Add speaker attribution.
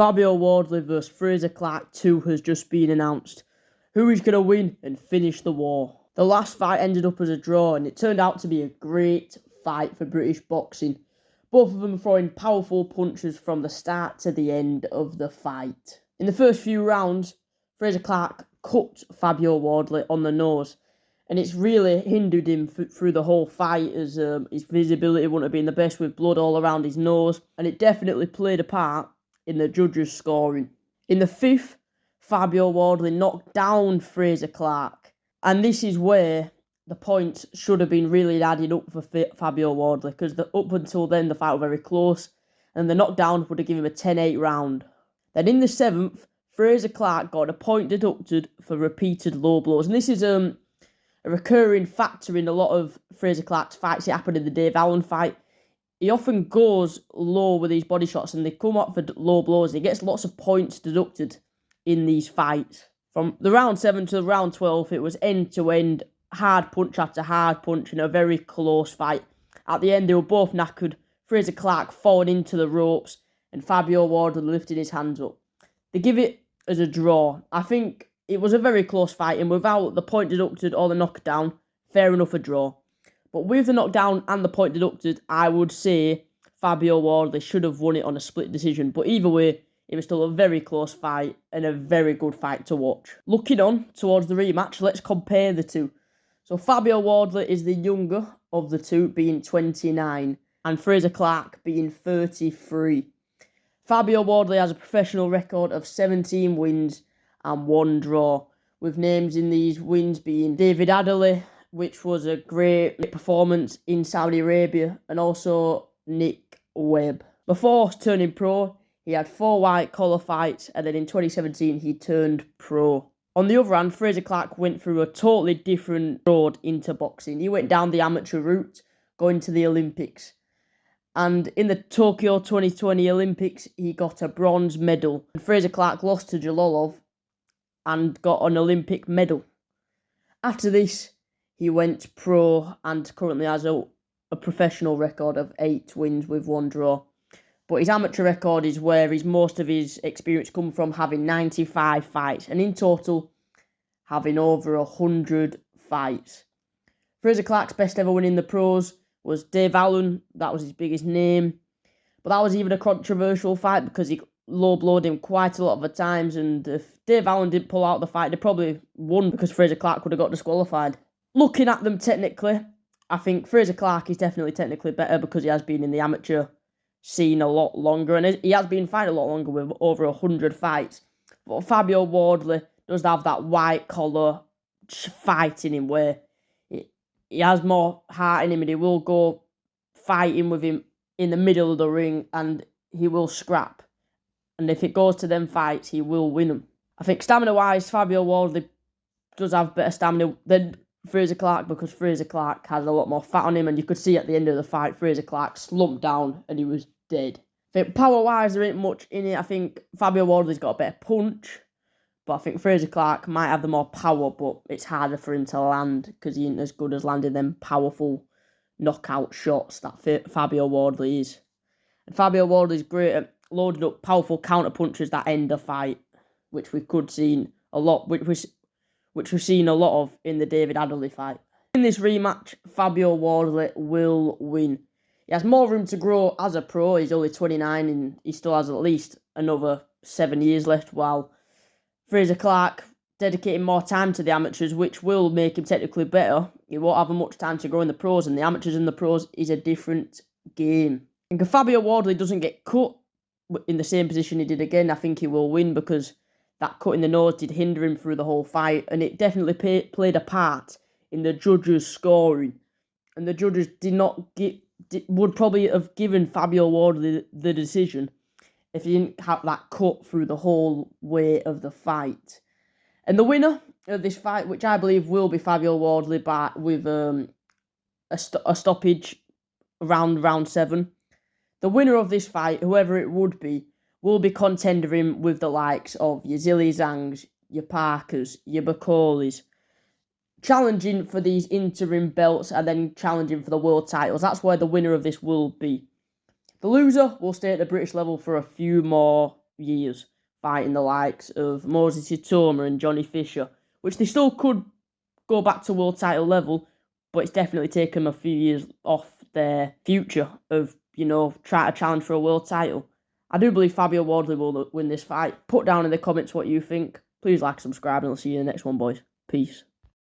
Speaker 1: Fabio Wardley vs Fraser Clarke 2 has just been announced. Who is going to win and finish the war? The last fight ended up as a draw, and it turned out to be a great fight for British boxing. Both of them throwing powerful punches from the start to the end of the fight. In the first few rounds, Fraser Clarke cut Fabio Wardley on the nose, and it's really hindered him through the whole fight, as his visibility wouldn't have been the best with blood all around his nose, and it definitely played a part in the judges' scoring. In the fifth, Fabio Wardley knocked down Fraser Clarke, and this is where the points should have been really added up for Fabio Wardley, because up until then the fight was very close, and the knockdown would have given him a 10-8 round. Then in the seventh, Fraser Clarke got a point deducted for repeated low blows, and this is a recurring factor in a lot of Fraser Clarke's fights. It happened in the Dave Allen fight. He often goes low with these body shots, and they come up for low blows. He gets lots of points deducted in these fights. From the round 7 to the round 12, it was end-to-end, hard punch after hard punch in a very close fight. At the end, they were both knackered. Fraser Clarke falling into the ropes, and Fabio Wardley lifting his hands up. They give it as a draw. I think it was a very close fight, and without the point deducted or the knockdown, fair enough a draw. But with the knockdown and the point deducted, I would say Fabio Wardley should have won it on a split decision. But either way, it was still a very close fight and a very good fight to watch. Looking on towards the rematch, let's compare the two. So Fabio Wardley is the younger of the two, being 29, and Fraser Clarke being 33. Fabio Wardley has a professional record of 17 wins and 1 draw, with names in these wins being David Adderley, which was a great performance in Saudi Arabia, and also Nick Webb. Before turning pro, he had 4 white collar fights, and then in 2017 he turned pro. On the other hand, Fraser Clarke went through a totally different road into boxing. He went down the amateur route, going to the Olympics. And in the Tokyo 2020 Olympics, he got a bronze medal. And Fraser Clarke lost to Jalolov and got an Olympic medal. After this, he went pro and currently has a professional record of 8 wins with 1 draw. But his amateur record is where most of his experience come from, having 95 fights, and in total having over 100 fights. Fraser Clarke's best ever win in the pros was Dave Allen. That was his biggest name. But that was even a controversial fight because he low-blowed him quite a lot of the times, and if Dave Allen didn't pull out the fight, they probably won because Fraser Clarke would have got disqualified. Looking at them technically, I think Fraser Clarke is definitely technically better because he has been in the amateur scene a lot longer, and he has been fighting a lot longer with over 100 fights. But Fabio Wardley does have that white collar fight in him where he has more heart in him, and he will go fighting with him in the middle of the ring, and he will scrap. And if it goes to them fights, he will win them. I think stamina-wise, Fabio Wardley does have better stamina than Fraser Clarke, because Fraser Clarke has a lot more fat on him, and you could see at the end of the fight, Fraser Clarke slumped down and he was dead. I think power-wise, there ain't much in it. I think Fabio Wardley's got a better punch, but I think Fraser Clarke might have the more power, but it's harder for him to land because he ain't as good as landing them powerful knockout shots that Fabio Wardley is. And Fabio Wardley's great at loading up powerful counter punches that end the fight, which we could see a lot, which we've seen a lot of in the David Adderley fight. In this rematch, Fabio Wardley will win. He has more room to grow as a pro. He's only 29 and he still has at least another 7 years left, while Fraser Clarke dedicating more time to the amateurs, which will make him technically better. He won't have much time to grow in the pros, and the amateurs and the pros is a different game. And if Fabio Wardley doesn't get cut in the same position he did again, I think he will win, because that cut in the nose did hinder him through the whole fight, and it definitely played a part in the judges' scoring. And the judges would probably have given Fabio Wardley the decision if he didn't have that cut through the whole way of the fight. And the winner of this fight, which I believe will be Fabio Wardley, with a stoppage around round 7. The winner of this fight, whoever it would be, will be contendering with the likes of your Zhilei Zhangs, your Parkers, your Bakolis, challenging for these interim belts and then challenging for the world titles. That's where the winner of this will be. The loser will stay at the British level for a few more years fighting the likes of Moses Itoma and Johnny Fisher, which they still could go back to world title level, but it's definitely taken them a few years off their future of, trying to challenge for a world title. I do believe Fabio Wardley will win this fight. Put down in the comments what you think. Please like, subscribe, and I'll see you in the next one, boys. Peace.